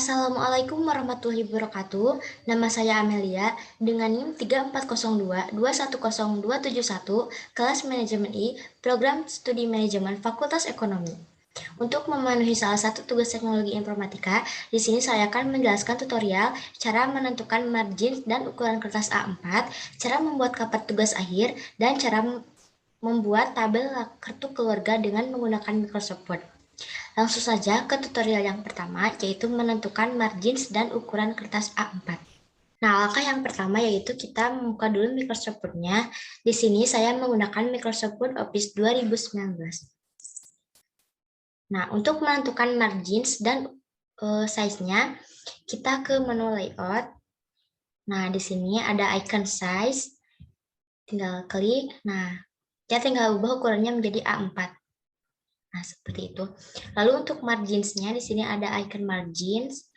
Assalamualaikum warahmatullahi wabarakatuh. Nama saya Amelia dengan NIM 3402210271, kelas Manajemen I, Program Studi Manajemen Fakultas Ekonomi. Untuk memenuhi salah satu tugas teknologi informatika, di sini saya akan menjelaskan tutorial cara menentukan margin dan ukuran kertas A4, cara membuat cover tugas akhir, dan cara membuat tabel kartu keluarga dengan menggunakan Microsoft Word. Langsung saja ke tutorial yang pertama, yaitu menentukan margins dan ukuran kertas A4. Nah, langkah yang pertama yaitu kita membuka dulu Microsoft Word-nya. Di sini saya menggunakan Microsoft Word Office 2019. Nah, untuk menentukan margins dan size-nya, kita ke menu layout. Nah, di sini ada icon size. Tinggal klik. Nah, kita tinggal ubah ukurannya menjadi A4. Nah, seperti itu. Lalu untuk marginsnya, di sini ada icon margins.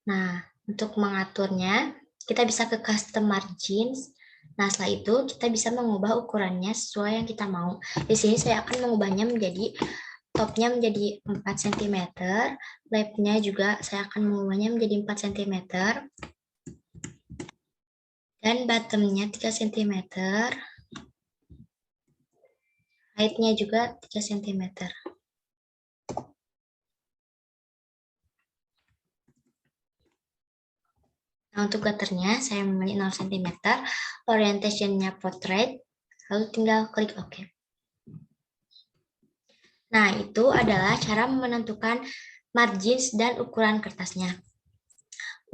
Nah, untuk mengaturnya, kita bisa ke custom margins. Nah, setelah itu kita bisa mengubah ukurannya sesuai yang kita mau. Di sini saya akan mengubahnya menjadi topnya menjadi 4 cm, labnya juga saya akan mengubahnya menjadi 4 cm, dan bottomnya 3 cm, height-nya juga 3 cm. Nah, untuk gutternya saya memilih 0 cm, orientation-nya portrait, lalu tinggal klik OK. Nah, itu adalah cara menentukan margins dan ukuran kertasnya.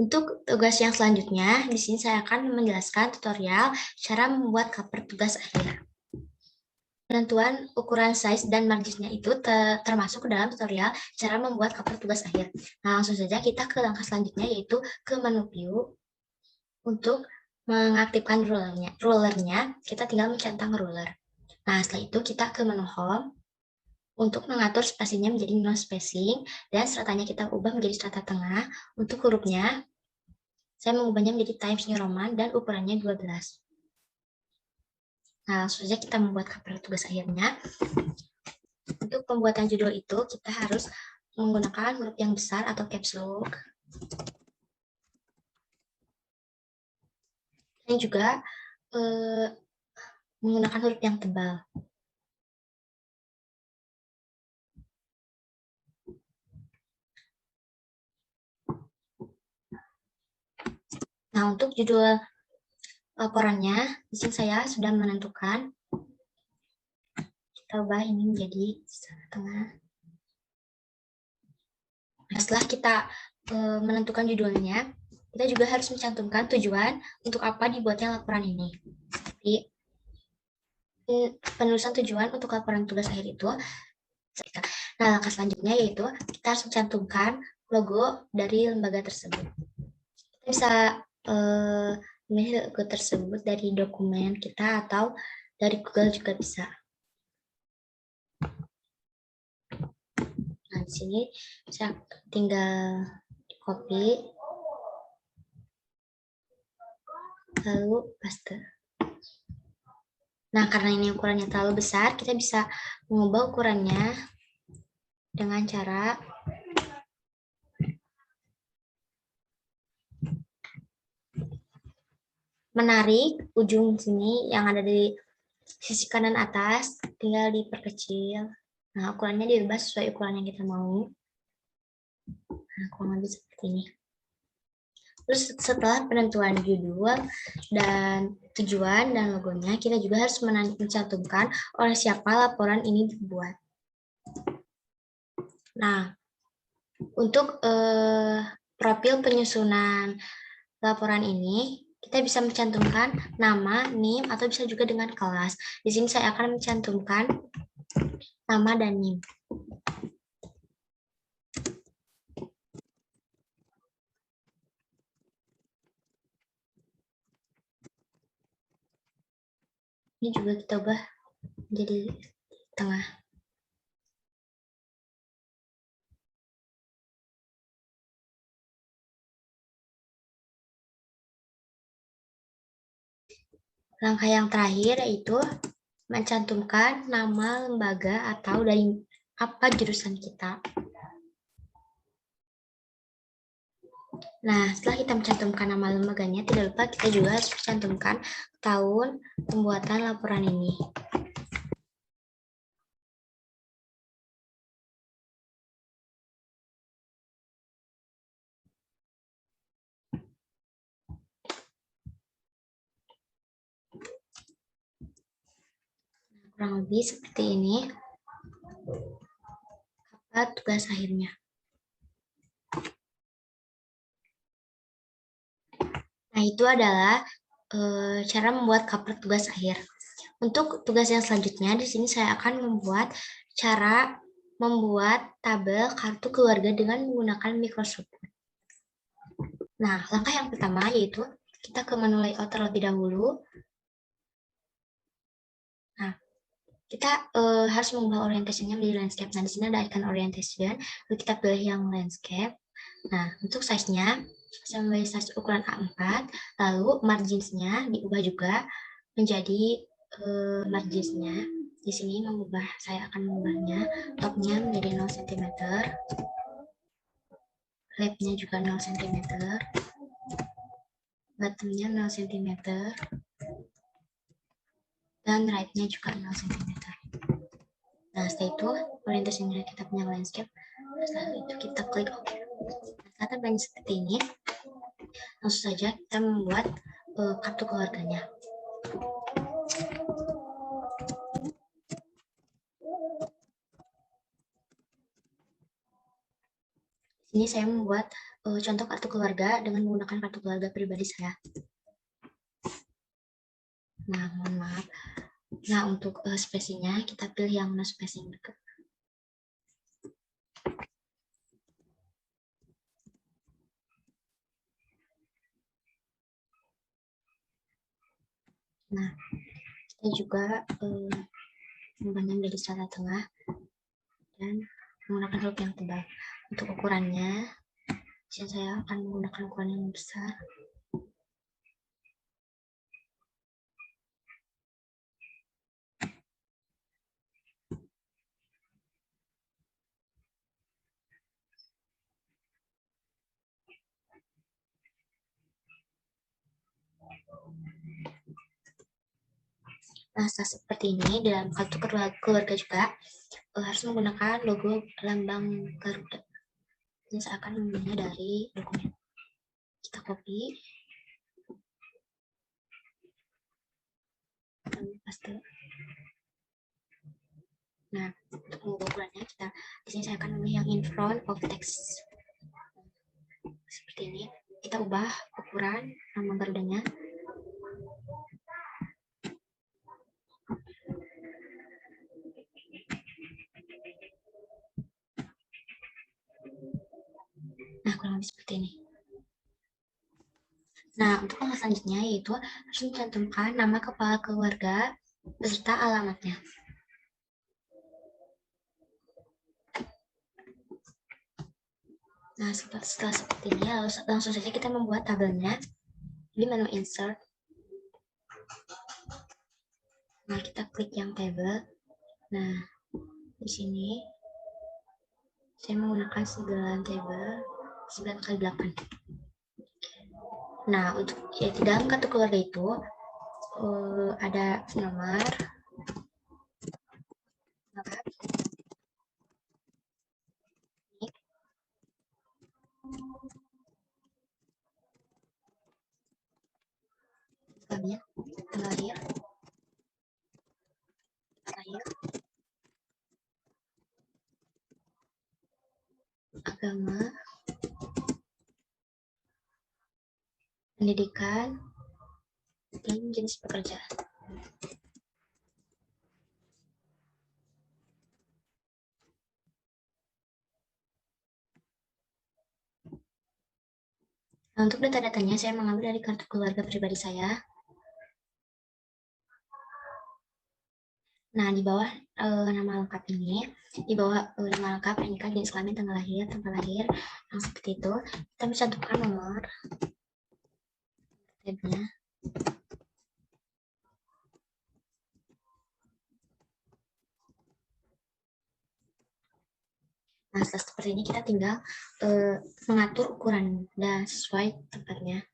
Untuk tugas yang selanjutnya, di sini saya akan menjelaskan tutorial cara membuat cover tugas akhir. Penentuan ukuran size dan marginsnya itu termasuk dalam tutorial cara membuat cover tugas akhir. Nah, langsung saja kita ke langkah selanjutnya, yaitu ke menu view. Untuk mengaktifkan rulernya, kita tinggal mencentang ruler. Nah, setelah itu kita ke menu home. Untuk mengatur spasinya menjadi no spacing, dan stratanya kita ubah menjadi strata tengah. Untuk hurufnya, saya mengubahnya menjadi Times New Roman dan ukurannya 12. Nah, langsung saja kita membuat cover tugas akhirnya. Untuk pembuatan judul itu, kita harus menggunakan huruf yang besar atau caps lock. Dan juga menggunakan huruf yang tebal. Nah, untuk judul laporannya, di sini saya sudah menentukan. Kita ubah ini menjadi setengah. Nah, setelah kita menentukan judulnya, kita juga harus mencantumkan tujuan untuk apa dibuatnya laporan ini. Seperti penulisan tujuan untuk laporan tugas akhir itu. Nah, langkah selanjutnya yaitu kita harus mencantumkan logo dari lembaga tersebut. Kita bisa memilih logo tersebut dari dokumen kita atau dari Google juga bisa. Nah, di sini saya tinggal copy, lalu paste. Nah, karena ini ukurannya terlalu besar, kita bisa mengubah ukurannya dengan cara menarik ujung sini yang ada di sisi kanan atas, tinggal diperkecil. Nah, ukurannya dirubah sesuai ukuran yang kita mau. Nah, kurang lebih seperti ini. Terus setelah penentuan judul dan tujuan dan logonya, kita juga harus mencantumkan oleh siapa laporan ini dibuat. Nah, untuk profil penyusunan laporan ini, kita bisa mencantumkan nama, NIM, atau bisa juga dengan kelas. Di sini saya akan mencantumkan nama dan NIM. Ini juga kita ubah jadi tengah. Langkah yang terakhir yaitu mencantumkan nama lembaga atau dari apa jurusan kita. Nah, setelah kita mencantumkan nama lembaganya, tidak lupa kita juga harus mencantumkan tahun pembuatan laporan ini. Kurang lebih seperti ini tugas akhirnya. Nah, itu adalah cara membuat cover tugas akhir. Untuk tugas yang selanjutnya, di sini saya akan membuat cara membuat tabel kartu keluarga dengan menggunakan Microsoft Word. Nah, langkah yang pertama yaitu kita ke menu layout terlebih dahulu. Nah, kita harus mengubah orientasinya menjadi landscape. Nah, di sini ada icon orientation, lalu kita pilih yang landscape. Nah, untuk size-nya, saya memilih size ukuran A4, lalu margins-nya diubah juga menjadi margins-nya. Di sini saya akan mengubahnya, top-nya menjadi 0 cm, left-nya juga 0 cm, bottom-nya 0 cm, dan right-nya juga 0 cm. Nah, setelah itu orientasinya kita punya landscape. Setelah itu kita klik OK. Nah, setelah seperti ini, langsung saja kita membuat kartu keluarganya. Ini saya membuat contoh kartu keluarga dengan menggunakan kartu keluarga pribadi saya. Nah, mohon maaf. Nah, untuk spesinya kita pilih yang no spacing dekat. Nah, kita juga mengubahnya menjadi strata tengah dan menggunakan huruf yang tebal. Untuk ukurannya, saya akan menggunakan ukuran yang besar. Nah, seperti ini dalam kartu keluarga juga harus menggunakan logo lambang Garuda. Ini saya akan mengambilnya dari dokumen. Kita copy, lalu paste. Nah, untuk mengubah ukurannya di sini saya akan memilih yang in front of text. Seperti ini. Kita ubah ukuran lambang Garudanya. Nah, kurang lebih seperti ini. Nah, untuk langkah selanjutnya yaitu harus mencantumkan nama kepala keluarga beserta alamatnya. Nah, setelah seperti ini, langsung saja kita membuat tabelnya di menu insert. Nah, kita klik yang table. Nah, di sini saya menggunakan 9 table 9 kali 8. Nah, untuk di dalam kartu keluarga itu ada nomor, tanggal lahir, agama, pendidikan, dan jenis pekerjaan. Nah, untuk data-datanya saya mengambil dari kartu keluarga pribadi saya. Nah, di bawah nama lengkap ini, di bawah nama lengkap NIK, jenis kelamin, tanggal lahir, tempat lahir, yang seperti itu, kita bisa cantumkan nomor tabnya. Nah, setelah seperti ini kita tinggal mengatur ukuran dan sesuai tempatnya.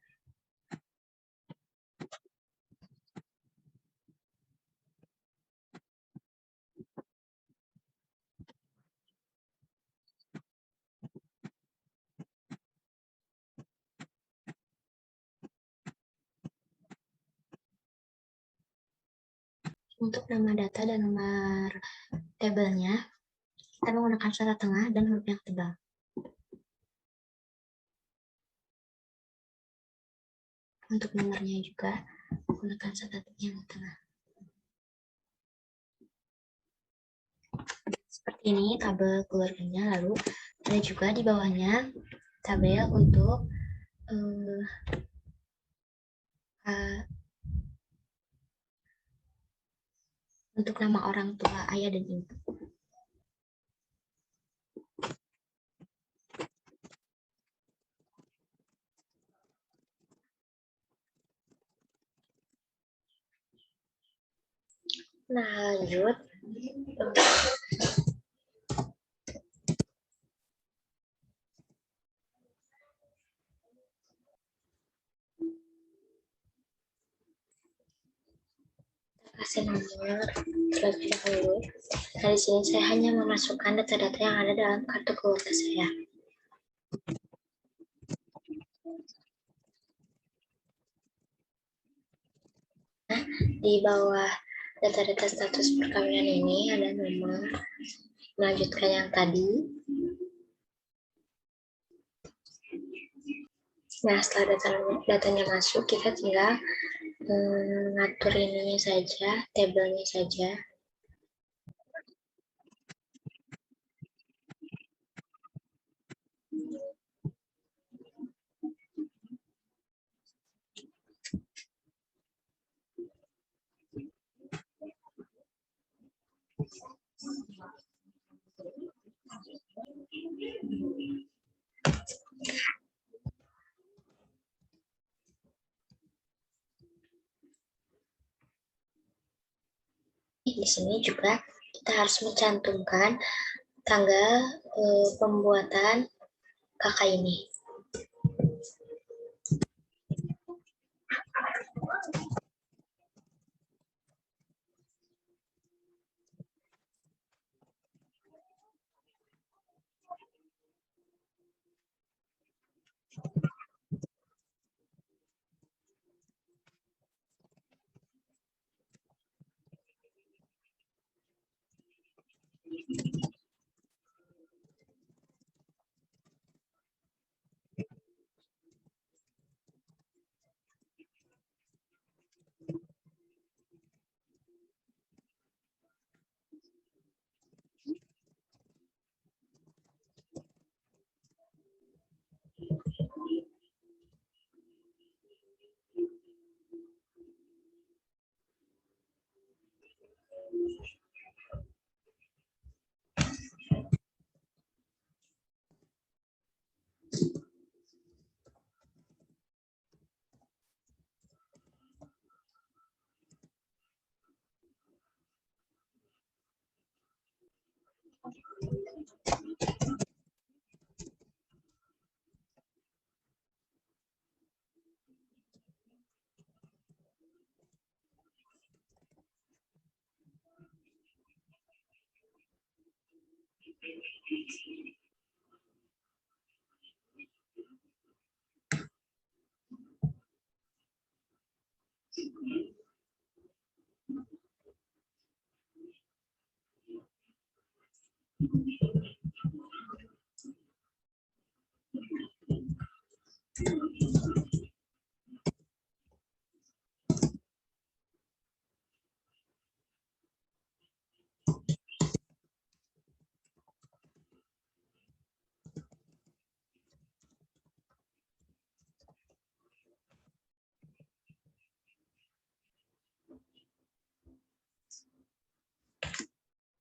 Untuk nama data dan nomor tabelnya, kita menggunakan kata tengah dan huruf yang tebal. Untuk nomornya juga menggunakan kata yang tengah. Seperti ini tabel keluarganya, lalu ada juga di bawahnya tabel untuk nama orang tua ayah dan ibu. Nah, lanjut. Kasih nomor terlebih dahulu. Nah, di sini saya hanya memasukkan data-data yang ada dalam kartu keluarga saya. Nah, di bawah data-data status perkawinan ini ada nomor, melanjutkan yang tadi. Nah, setelah datanya masuk, kita tinggal ngatur ininya saja, tabelnya saja. Di sini juga kita harus mencantumkan tanggal pembuatan KK ini.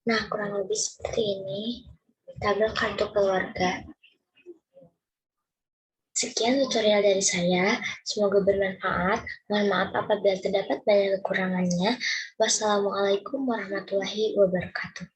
Nah, kurang lebih seperti ini tabel kartu keluarga. Sekian tutorial dari saya, semoga bermanfaat. Mohon maaf apabila terdapat banyak kekurangannya. Wassalamualaikum warahmatullahi wabarakatuh.